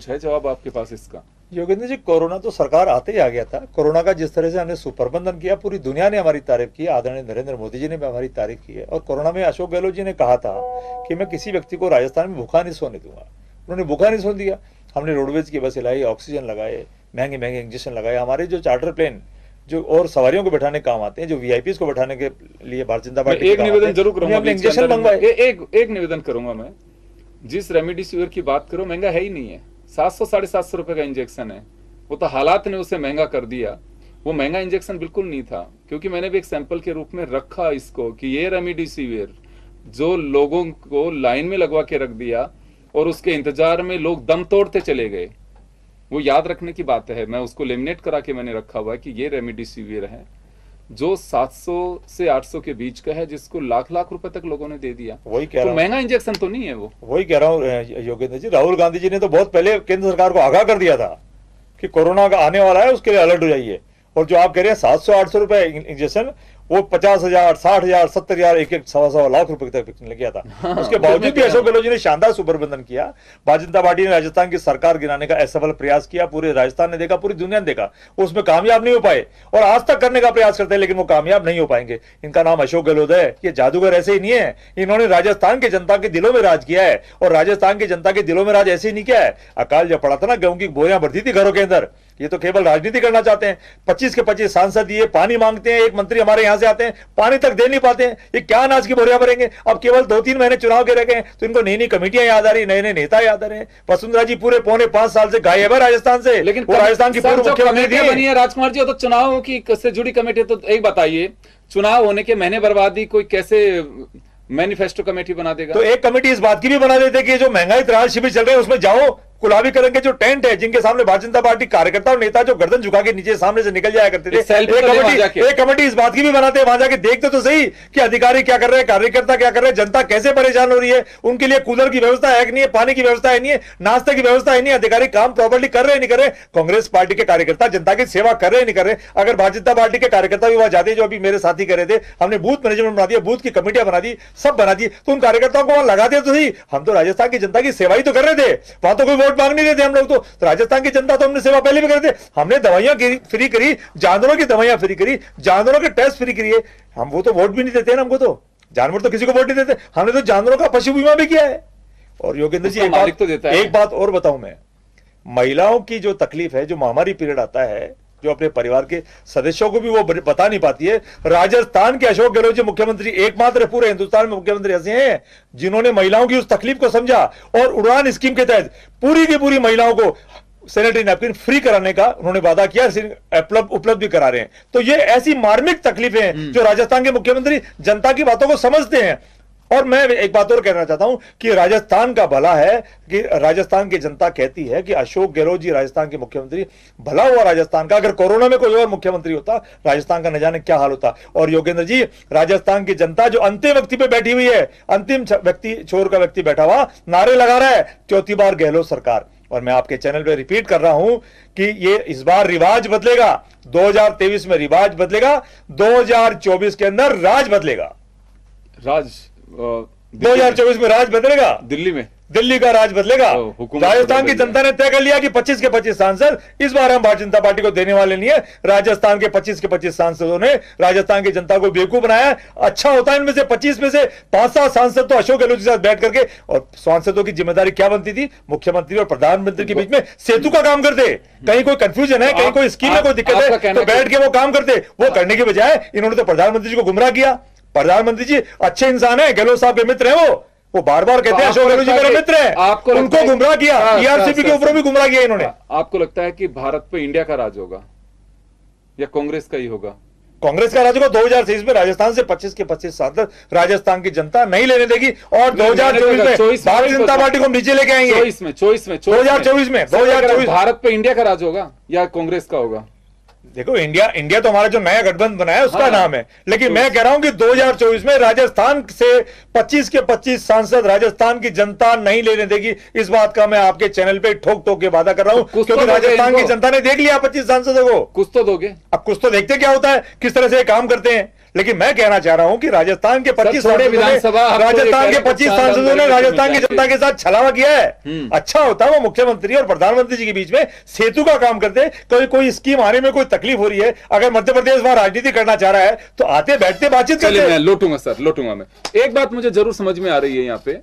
है जवाब आपके पास इसका? योगेंद्र जी, कोरोना तो सरकार आते ही आ गया था। कोरोना का जिस तरह से हमने सुप्रबंधन किया, पूरी दुनिया ने हमारी तारीफ की, आदरणीय नरेंद्र मोदी जी ने भी हमारी तारीफ की है। और कोरोना में अशोक गहलोत जी ने कहा था कि मैं किसी व्यक्ति को राजस्थान में भूखा नहीं सोने दूंगा। उन्होंने भूखा नहीं सोने दिया। हमने रोडवेज की बस लाई, ऑक्सीजन लगाए, महंगे महंगे इंजेक्शन लगाए। हमारे जो चार्टर प्लेन जो और सवारियों को बैठाने काम आते हैं, जो वीआईपी को बैठाने के लिए भारतीय जनता पार्टी एक निवेदन जरूर करूंगा, इंजेक्शन मंगवाए। एक निवेदन करूंगा मैं, जिस रेमडेसिविर की बात करो महंगा है ही नहीं है। 700 750 रुपए का इंजेक्शन है। वो तो हालात ने उसे महंगा कर दिया। वो महंगा इंजेक्शन बिल्कुल नहीं था, क्योंकि मैंने भी एक सैंपल के रूप में रखा इसको कि ये रेमडेसिविर जो लोगों को लाइन में लगवा के रख दिया और उसके इंतजार में लोग दम तोड़ते चले गए। वो याद रखने की बात है। मैं उसको लेमिनेट करा के मैंने रखा हुआ है कि ये रेमडेसिविर है जो 700 से 800 के बीच का है, जिसको लाख लाख रुपए तक लोगों ने दे दिया। वही कह रहा हूं, महंगा इंजेक्शन तो नहीं है वो। वही कह रहा हूँ योगेंद्र जी, राहुल गांधी जी ने तो बहुत पहले केंद्र सरकार को आगाह कर दिया था कि कोरोना का आने वाला है, उसके लिए अलर्ट हो जाइए। और जो आप कह रहे हैं 700-800 रुपए इंजेक्शन, वो 50,000, 60,000, 70,000, एक एक 1.25 लाख रुपए तक बिकने लग गया था। उसके बावजूद भी अशोक गहलोत जी ने शानदार सुप्रबंधन किया। भारतीय जनता पार्टी ने राजस्थान की सरकार गिराने का असफल प्रयास किया। पूरे राजस्थान ने देखा, पूरी दुनिया ने देखा, उसमें कामयाब नहीं हो पाए और आज तक करने का प्रयास करते हैं, लेकिन वो कामयाब नहीं हो पाएंगे। इनका नाम अशोक गहलोत है। ये जादूगर ऐसे ही नहीं है। इन्होंने राजस्थान के जनता के दिलों में राज किया है और राजस्थान की जनता के दिलों में राज ऐसे ही नहीं किया है। अकाल जब पड़ा था ना, गेहूं की बोरियां भरती थी घरों के अंदर। ये तो केवल राजनीति करना चाहते हैं। 25 के 25 सांसद ये पानी मांगते हैं। एक मंत्री हमारे यहां से आते हैं, पानी तक दे नहीं पाते हैं। ये क्या अनाज की बोरियां भरेंगे? अब केवल 2-3 महीने चुनाव के रह गए, तो इनको नई नई कमेटियां याद आ रही, नए नए नेता याद आ रहे हैं। वसुंधरा जी पूरे 4.25 साल से गायब है राजस्थान से, लेकिन वो राजस्थान की पूर्व मुख्यमंत्री बनी है। राजकुमार जी, तो चुनाव की से जुड़ी कमेटी, तो एक बताइए, चुनाव होने के महीने बर्बादी कोई कैसे मैनिफेस्टो कमेटी बना देगा? तो एक कमेटी इस बात की भी बना देते कि जो महंगाई त्राल शिविर चल रहे हैं उसमें जाओ। गुलाबी कलर के जो टेंट है, जिनके सामने भारतीय जनता पार्टी कार्यकर्ता और नेता जो गर्दन झुका के नीचे सामने से निकल जाया करते थे, एक कमेटी इस बात की भी बनाते हैं, वहां जाके देखते तो सही कि अधिकारी क्या कर रहे हैं, कार्यकर्ता क्या कर रहे हैं, जनता कैसे परेशान हो रही है। उनके लिए कूलर की व्यवस्था है कि नहीं है, पानी की व्यवस्था है नहीं है, नाश्ते की व्यवस्था है नहीं, अधिकारी काम प्रॉपर्ली कर रहे हैं नहीं कर रहे। कांग्रेस पार्टी के कार्यकर्ता जनता की सेवा कर रहे हैं नहीं कर रहे। अगर भारतीय जनता पार्टी के कार्यकर्ता भी वहां जाते, जो अभी मेरे साथी कह रहे थे, हमने बूथ मैनेजमेंट बना दिया, बूथ की कमेटियां बना दी, सब बना दी, तो उन कार्यकर्ताओं को वहां लगा दे तो सही। हम तो राजस्थान की जनता की सेवा ही तो कर रहे थे, वहां तो कोई वोट मांग नहीं रहे थे हम लोग। तो राजस्थान की जनता तो हमने सेवा पहले भी करे थे। हमने दवाइयां फ्री करी, जानवरों की दवाइयां फ्री करी, जानवरों के टेस्ट फ्री करिए। हम वो तो वोट भी नहीं देते ना हमको, तो जानवर तो किसी को वोट नहीं देते। हमने तो जानवरों का पशु बीमा भी किया है। और योगेंद्र जी एक बात और बताऊं मैं, महिलाओं की जो तकलीफ है, जो महामारी पीरियड आता है, जो अपने परिवार के सदस्यों को भी वो बता नहीं पाती है। राजस्थान के अशोक गहलोत जी मुख्यमंत्री एकमात्र पूरे हिंदुस्तान में मुख्यमंत्री ऐसे हैं जिन्होंने महिलाओं की उस तकलीफ को समझा और उड़ान स्कीम के तहत पूरी की पूरी महिलाओं को सैनिटरी नैपकिन फ्री कराने का उन्होंने वादा किया, उपलब्ध भी करा रहे हैं। तो ये ऐसी मार्मिक तकलीफें हैं जो राजस्थान के मुख्यमंत्री जनता की बातों को समझते हैं। और मैं एक बात और कहना चाहता हूं कि राजस्थान का भला है कि राजस्थान की जनता कहती है कि अशोक गहलोत जी राजस्थान के मुख्यमंत्री, भला हुआ राजस्थान का। अगर कोरोना में कोई और मुख्यमंत्री होता, राजस्थान का न जाने क्या हाल होता। और योगेंद्र जी, राजस्थान की जनता जो अंतिम व्यक्ति पे बैठी हुई है, अंतिम व्यक्ति, छोर का व्यक्ति बैठा हुआ नारे लगा रहा है, चौथी बार गहलोत सरकार। और मैं आपके चैनल पे रिपीट कर रहा हूं कि ये इस बार रिवाज बदलेगा। 2023 में रिवाज बदलेगा, 2024 के अंदर राज बदलेगा। 2024 में राज बदलेगा, दिल्ली का राज बदलेगा। राजस्थान की जनता ने तय कर लिया कि 25 के 25 सांसद इस बार हम भारतीय जनता पार्टी को देने वाले नहीं है। राजस्थान के 25 के 25 सांसदों ने राजस्थान की जनता को बेवकूफ बनाया। अच्छा होता है इनमें से 25 में से 5-7 सांसद तो अशोक गहलोत के साथ बैठ करके, और सांसदों की जिम्मेदारी क्या बनती थी, मुख्यमंत्री और प्रधानमंत्री के बीच में सेतु का काम करते। कहीं कोई कंफ्यूजन है, कहीं कोई स्कीम में कोई दिक्कत है, तो बैठ के वो काम करते। वो करने के बजाय इन्होंने तो प्रधानमंत्री जी को गुमराह किया। प्रधानमंत्री जी अच्छे इंसान है, गहलोत साहब के मित्र हैं, वो बार बार कहते हैं अशोक गहलोत जी मेरे मित्र हैं। आपको उनको गुमराह किया, टीआरसीपी के ऊपर भी गुमराह किया इन्होंने। आपको लगता है कि भारत पे इंडिया का राज होगा या कांग्रेस का ही होगा? कांग्रेस का राज होगा। 2023 में राजस्थान से 25 के 25 सांसद राजस्थान की जनता नहीं लेने देगी और 2024 में भारतीय जनता पार्टी को नीचे लेके आएंगे। 2024 में भारत पे इंडिया का राज होगा या कांग्रेस का होगा? देखो, इंडिया तो हमारा जो नया गठबंधन बनाया है उसका नाम है, लेकिन मैं कह रहा हूं कि 2024 में राजस्थान से 25 के 25 सांसद राजस्थान की जनता नहीं लेने देगी। इस बात का मैं आपके चैनल पे ठोक ठोक के वादा कर रहा हूं, क्योंकि राजस्थान की जनता ने देख लिया 25 सांसदों को। कुछ तो दोगे। अब कुछ तो देखते क्या होता है, किस तरह से काम करते हैं। लेकिन मैं कहना चाह रहा हूं कि राजस्थान के 25 विधानसभा राजस्थान के 25 सांसदों ने राजस्थान की जनता के साथ छलावा किया है। अच्छा होता वो मुख्यमंत्री और प्रधानमंत्री जी के बीच में सेतु का काम करते। कोई स्कीम आने में कोई तकलीफ हो रही है, अगर मध्य प्रदेश वहां राजनीति करना चाह रहा है तो आते बैठते बातचीत करते। मैं लौटूंगा सर, लौटूंगा मैं। एक बात मुझे जरूर समझ में आ रही है यहाँ पे